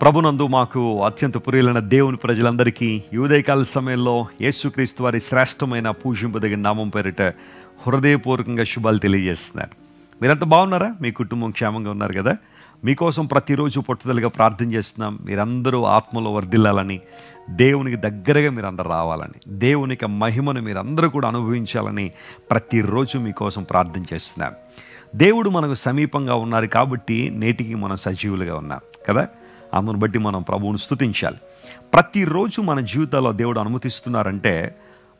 ప్రభునందు మాకు అత్యంత ప్రియులైన దేవుని ప్రజలందరికీ ఈ ఉదయకాల సమయంలో యేసుక్రీస్తు వారి శ్రేష్టమైన పూజింపదగిన నామం పేరిట హృదయపూర్వకంగా శుభాలు తెలియజేస్తున్నారు. మీరంతా బాగున్నారా? మీ కుటుంబం క్షేమంగా ఉన్నారు కదా? మీకోసం ప్రతిరోజు పట్టుదలగా ప్రార్థన చేస్తున్నాం. మీరందరూ ఆత్మలో వర్ధిల్లాలని, దేవునికి దగ్గరగా మీరందరూ రావాలని, దేవునికి మహిమను మీరందరూ కూడా అనుభవించాలని ప్రతిరోజు మీకోసం ప్రార్థన చేస్తున్నాం. దేవుడు మనకు సమీపంగా ఉన్నారు కాబట్టి నేటికి మనం సజీవులుగా ఉన్నాం కదా. అందును బట్టి మనం ప్రభువును స్తుతించాలి. ప్రతిరోజు మన జీవితాల్లో దేవుడు అనుమతిస్తున్నారంటే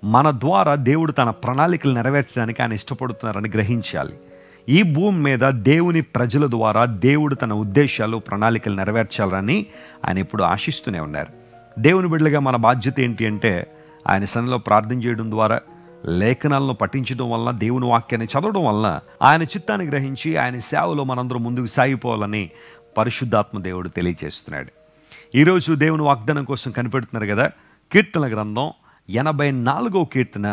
మన ద్వారా దేవుడు తన ప్రణాళికలు నెరవేర్చడానికి ఆయన ఇష్టపడుతున్నారని గ్రహించాలి. ఈ భూమి మీద దేవుని ప్రజల ద్వారా దేవుడు తన ఉద్దేశాలు ప్రణాళికలు నెరవేర్చాలని ఆయన ఎప్పుడు ఆశిస్తూనే ఉన్నారు. దేవుని బిడ్డలుగా మన బాధ్యత ఏంటి అంటే ఆయన సన్నిధిలో ప్రార్థన చేయడం ద్వారా, లేఖనాలను పఠించడం వలన, దేవుని వాక్యాన్ని చదవడం వలన ఆయన చిత్తాన్ని గ్రహించి ఆయన సేవలో మనందరం ముందుకు సాగిపోవాలని పరిశుద్ధాత్మ దేవుడు తెలియజేస్తున్నాడు. ఈరోజు దేవుని వాగ్దానం కోసం కనిపెడుతున్నారు కదా. కీర్తన గ్రంథం 84వ కీర్తన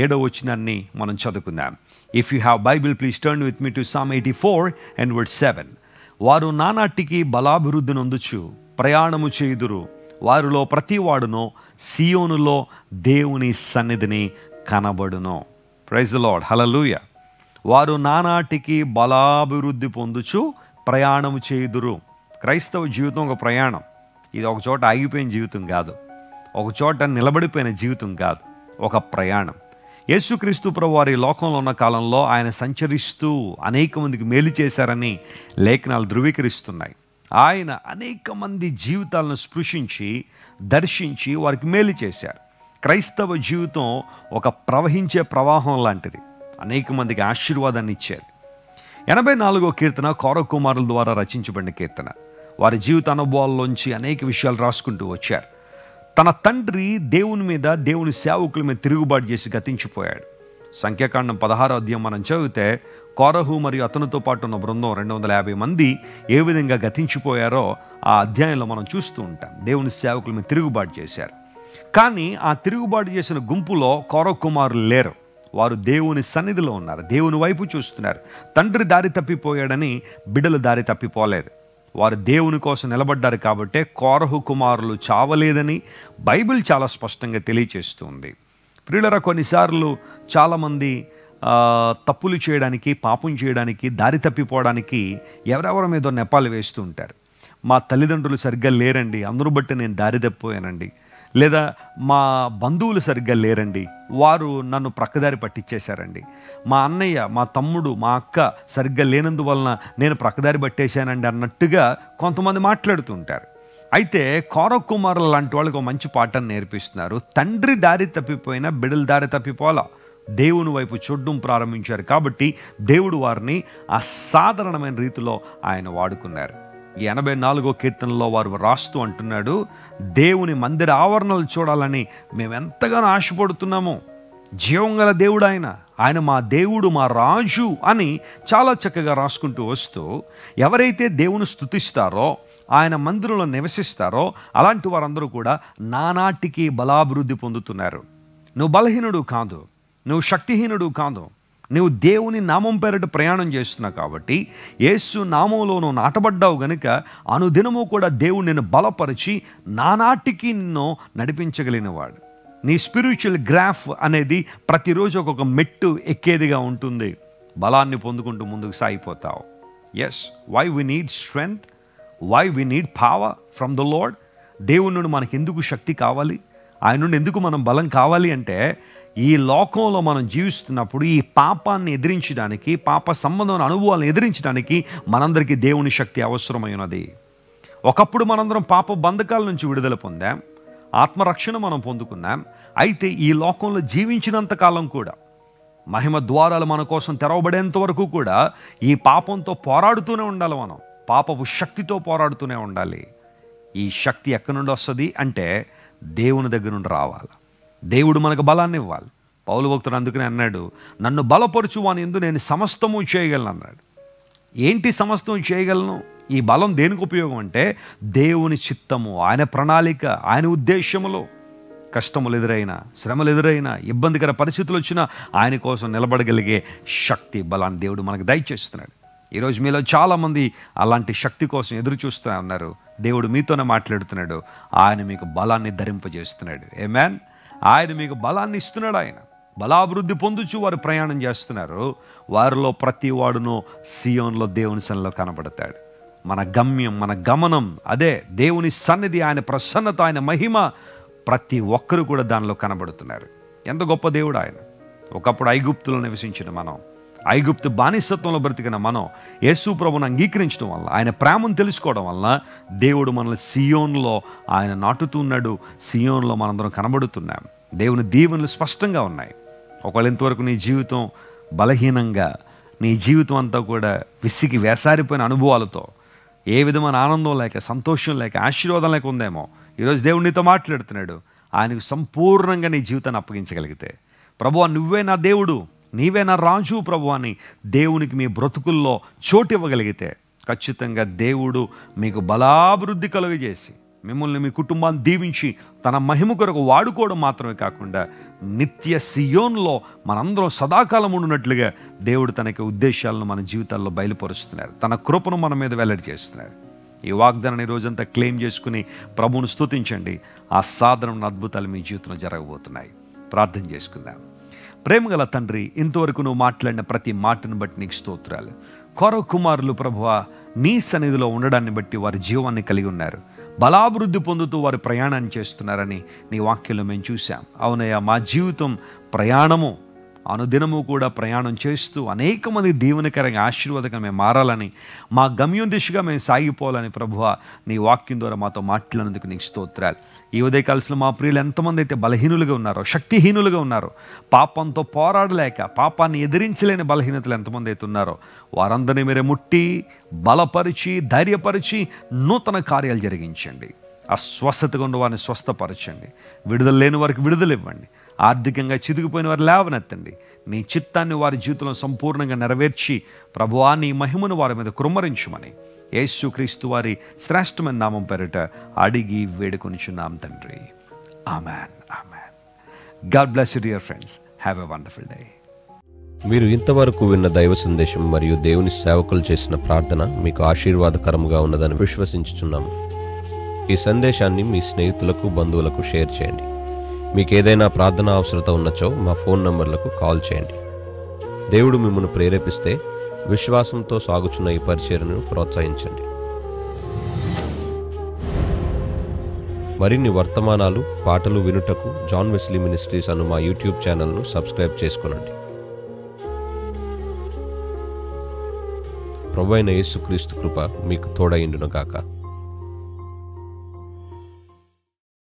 7వ వచనాన్ని మనం చదువుకుందాం. If you have Bible please turn with me to Psalm 84 and verse 7. వారు నానాటికి బలాభివృద్ధి నొందుచు ప్రయాణము చేయుదురు, వారిలో ప్రతివాడును సియోనులో దేవుని సన్నిధిని కనబడును. ప్రైజ్ ది లార్డ్, హల్లెలూయా. వారు నానాటికి బలాభివృద్ధి పొందుచు ప్రయాణము చేయుదురు. క్రైస్తవ జీవితం ఒక ప్రయాణం. ఇది ఒక చోట ఆగిపోయిన జీవితం కాదు, ఒక చోట నిలబడిపోయిన జీవితం కాదు, ఒక ప్రయాణం. యేసుక్రీస్తు ప్రభు వారి లోకంలో ఉన్న కాలంలో ఆయన సంచరిస్తూ అనేక మందికి మేలు చేశారని లేఖనాలు ధృవీకరిస్తున్నాయి. ఆయన అనేక మంది జీవితాలను స్పృశించి దర్శించి వారికి మేలు చేశారు. క్రైస్తవ జీవితం ఒక ప్రవహించే ప్రవాహం లాంటిది, అనేక మందికి ఆశీర్వాదాన్ని ఇచ్చేది. 84వ కీర్తన కోరహు కుమారుల ద్వారా రచించబడిన కీర్తన. వారి జీవిత అనుభవాల్లోంచి అనేక విషయాలు రాసుకుంటూ వచ్చారు. తన తండ్రి దేవుని మీద, దేవుని సేవకుల మీద తిరుగుబాటు చేసి గతించిపోయాడు. సంఖ్యాకాండం 16వ అధ్యాయం మనం చదివితే కోరహు మరియు అతనితో పాటు ఉన్న బృందం 250 మంది ఏ విధంగా గతించిపోయారో ఆ అధ్యాయంలో మనం చూస్తూ ఉంటాం. దేవుని సేవకుల మీద తిరుగుబాటు చేశారు. కానీ ఆ తిరుగుబాటు చేసిన గుంపులో కోరహు కుమారులు లేరు. వారు దేవుని సన్నిధిలో ఉన్నారు, దేవుని వైపు చూస్తున్నారు. తండ్రి దారి తప్పిపోయాడని బిడ్డలు దారి తప్పిపోలేదు. వారు దేవుని కోసం నిలబడ్డారు కాబట్టే కోరహు కుమారులు చావలేదని బైబిల్ చాలా స్పష్టంగా తెలియచేస్తుంది. ప్రియులరా, కొన్నిసార్లు చాలామంది తప్పులు చేయడానికి, పాపం చేయడానికి, దారి తప్పిపోవడానికి ఎవరెవరి మీద నెపాలు వేస్తూ ఉంటారు. మా తల్లిదండ్రులు సరిగ్గా లేరండి, అందరూ బట్టి నేను దారి తప్పిపోయానండి. లేదా మా బంధువులు సరిగ్గా లేరండి, వారు నన్ను ప్రక్కదారి పట్టించేశారండి. మా అన్నయ్య, మా తమ్ముడు, మా అక్క సరిగ్గా లేనందువలన నేను ప్రక్కదారి పట్టేశానండి అన్నట్టుగా కొంతమంది మాట్లాడుతూ ఉంటారు. అయితే కోరహు కుమారులు లాంటి వాళ్ళకి ఒక మంచి పాఠాన్ని నేర్పిస్తున్నారు. తండ్రి దారి తప్పిపోయినా బిడ్డలు దారి తప్పిపోలా, దేవుని వైపు చూడడం ప్రారంభించారు కాబట్టి దేవుడు వారిని అసాధారణమైన రీతిలో ఆయన వాడుకున్నారు. ఈ 84వ కీర్తనలో వారు రాస్తూ అంటున్నాడు, దేవుని మందిర ఆవరణలు చూడాలని మేము ఎంతగానో ఆశపడుతున్నాము. జీవం గల దేవుడు ఆయన మా దేవుడు, మా రాజు అని చాలా చక్కగా రాసుకుంటూ వస్తూ, ఎవరైతే దేవుని స్తుతిస్తారో, ఆయన మందిరంలో నివసిస్తారో అలాంటి వారందరూ కూడా నానాటికి బలాభివృద్ధి పొందుతున్నారు. నువ్వు బలహీనుడు కాదు, నువ్వు శక్తిహీనుడు కాదు, నువ్వు దేవుని నామం పేరిట ప్రయాణం చేస్తున్నావు కాబట్టి, యేసు నామంలో నువ్వు నాటబడ్డావు గనుక అనుదినము కూడా దేవుడు నిన్ను బలపరిచి నానాటికి నిన్ను నడిపించగలిగినవాడు. నీ స్పిరిచువల్ గ్రాఫ్ అనేది ప్రతిరోజు ఒక్కొక్క మెట్టు ఎక్కేదిగా ఉంటుంది. బలాన్ని పొందుకుంటూ ముందుకు సాగిపోతావు. Yes, why we need strength, why we need power from the Lord. దేవుని నుండి మనకి ఎందుకు శక్తి కావాలి, ఆయన నుండి ఎందుకు మనం బలం కావాలి అంటే, ఈ లోకంలో మనం జీవిస్తున్నప్పుడు ఈ పాపాన్ని ఎదిరించడానికి, పాప సంబంధమైన అనుభవాలను ఎదిరించడానికి మనందరికీ దేవుని శక్తి అవసరమైనది. ఒకప్పుడు మనందరం పాప బంధకాల నుంచి విడుదల పొందాం, ఆత్మరక్షణ మనం పొందుకున్నాం. అయితే ఈ లోకంలో జీవించినంత కాలం కూడా, మహిమ ద్వారాలు మన కోసం తెరవబడేంత వరకు కూడా ఈ పాపంతో పోరాడుతూనే ఉండాలి. మనం పాపపు శక్తితో పోరాడుతూనే ఉండాలి. ఈ శక్తి ఎక్కడి నుండి వస్తుంది అంటే దేవుని దగ్గర నుండి రావాలి. దేవుడు మనకు బలాన్ని ఇవ్వాలి. పౌలు భక్తుడు అందుకనే అన్నాడు, నన్ను బలపరచు వాని యందు నేను సమస్తము చేయగలను అన్నాడు. ఏంటి సమస్తం చేయగలను? ఈ బలం దేనికి ఉపయోగం అంటే దేవుని చిత్తము, ఆయన ప్రణాళిక, ఆయన ఉద్దేశములో కష్టములు ఎదురైనా, శ్రమలు ఎదురైనా, ఇబ్బందికర పరిస్థితులు వచ్చినా ఆయన కోసం నిలబడగలిగే శక్తి, బలాన్ని దేవుడు మనకు దయచేస్తున్నాడు. ఈరోజు మీలో చాలామంది అలాంటి శక్తి కోసం ఎదురు చూస్తూ ఉన్నారు. దేవుడు మీతోనే మాట్లాడుతున్నాడు. ఆయన మీకు బలాన్ని ధరింపజేస్తున్నాడు. ఆమేన్. ఆయన మీకు బలాన్ని ఇస్తున్నాడు. ఆయన బలాభివృద్ధి పొందుచు వారు ప్రయాణం చేస్తున్నారు. వారిలో ప్రతి వాడును సియోన్లో దేవుని సన్నిధిలో కనబడతాడు. మన గమ్యం, మన గమనం అదే దేవుని సన్నిధి, ఆయన ప్రసన్నత, ఆయన మహిమ. ప్రతి ఒక్కరు కూడా దానిలో కనబడుతున్నారు. ఎంత గొప్ప దేవుడు ఆయన. ఒకప్పుడు ఐగుప్తులో నివసించిన మనం, ఐగుప్తు బానిసత్వంలో బ్రతికిన మనం యేసు ప్రభువును అంగీకరించడం వల్ల, ఆయన ప్రేమను తెలుసుకోవడం వల్ల దేవుడు మనల్ని సియోన్లో ఆయన నాటుతున్నాడు. సియోన్లో మనందరం కనబడుతున్నాం. దేవుని దీవెనలు స్పష్టంగా ఉన్నాయి. ఒకవేళ ఇంతవరకు నీ జీవితం బలహీనంగా, నీ జీవితం అంతా కూడా విసిగి వేసారిపోయిన అనుభవాలతో, ఏ విధమైన ఆనందం లేక, సంతోషం లేక, ఆశీర్వాదం లేక ఉందేమో, ఈరోజు దేవుడు నీతో మాట్లాడుతున్నాడు. ఆయనకు సంపూర్ణంగా నీ జీవితాన్ని అప్పగించగలిగితే, ప్రభువా నువ్వే నా దేవుడు, నీవే నా రాజు ప్రభువా అని దేవునికి మీ బ్రతుకుల్లో చోటు ఇవ్వగలిగితే, ఖచ్చితంగా దేవుడు మీకు బలాభివృద్ధి కలుగజేసి మిమ్మల్ని, మీ కుటుంబాన్ని దీవించి తన మహిమ కొరకు వాడుకోవడం మాత్రమే కాకుండా నిత్య సియోన్లో మనందరం సదాకాలం ఉన్నట్లుగా దేవుడు తనకి ఉద్దేశాలను మన జీవితాల్లో బయలుపరుస్తున్నారు. తన కృపను మన మీద వెల్లడి చేస్తున్నారు. ఈ వాగ్దానాన్ని రోజంతా క్లెయిమ్ చేసుకుని ప్రభువును స్తుతించండి. ఆ సాధారణ అద్భుతాలు మీ జీవితంలో జరగబోతున్నాయి. ప్రార్థన చేసుకుందాం. ప్రేమగల తండ్రి, ఇంతవరకు నువ్వు మాట్లాడిన ప్రతి మాటను బట్టి నీకు స్తోత్రాలు. కొర కుమారులు ప్రభువా నీ సన్నిధిలో ఉండడాన్ని బట్టి వారి జీవాన్ని కలిగి ఉన్నారు. బలాభివృద్ధి పొందుతూ వారు ప్రయాణాన్ని చేస్తున్నారని నీ వాక్యంలో మేము చూసాం. అవునయ్యా, మా జీవితం ప్రయాణము, అనుదినము కూడా ప్రయాణం చేస్తూ అనేక మంది దీవెనకరంగా, ఆశీర్వాదకంగా మేము మారాలని, మా గమ్యం దిశగా మేము సాగిపోవాలని ప్రభువా నీ వాక్యం ద్వారా మాతో మాట్లాడినందుకు నీకు స్తోత్రాలు. ఈ ఉదయకాలంలో మా ప్రియులు ఎంతమంది అయితే బలహీనులుగా ఉన్నారో, శక్తిహీనులుగా ఉన్నారో, పాపంతో పోరాడలేక, పాపాన్ని ఎదిరించలేని బలహీనతలు ఎంతమంది అయితే ఉన్నారో, వారందరినీ మీరే ముట్టి, బలపరిచి, ధైర్యపరిచి నూతన కార్యాలు జరిగించండి. అస్వస్థతగా ఉన్న వారిని స్వస్థపరచండి. విడుదల లేని వారికి విడుదల ఇవ్వండి. ఆర్థికంగా చితికిపోయిన వారు లేవనెత్తండి. నీ చిత్తాన్ని వారి జీవితంలో సంపూర్ణంగా నెరవేర్చి ప్రభువా నీ మహిమను వారి మీద కుమ్మరించుమని యేసుక్రీస్తు వారి శ్రేష్టమైన నామం పేరిట అడిగి వేడుకొనిచున్నాం తండ్రి. Amen. Amen. God bless you dear friends. Have a wonderful day. మీరు ఇంతవరకు విన్న దైవ సందేశం మరియు దేవుని సేవకులు చేసిన ప్రార్థన మీకు ఆశీర్వాదకరముగా ఉన్నదని విశ్వసించుచున్నాము. ఈ సందేశాన్ని మీ స్నేహితులకు, బంధువులకు షేర్ చేయండి. మీకు ఏదైనా ప్రార్థన అవసరత ఉన్నచో మా ఫోన్ నంబర్లకు కాల్ చేయండి. దేవుడు మిమ్మల్ని ప్రేరేపిస్తే విశ్వాసంతో సాగుచున్న ఈ పరిచర్యను ప్రోత్సహించండి. మరిన్ని వర్తమానాలు, పాటలు వినుటకు జాన్ వెస్లీ మినిస్ట్రీస్ అను మా యూట్యూబ్ ఛానల్ను సబ్స్క్రైబ్ చేసుకొనండి. ప్రభువైన యేసుక్రీస్తు కృప మీకు తోడైండును గాక.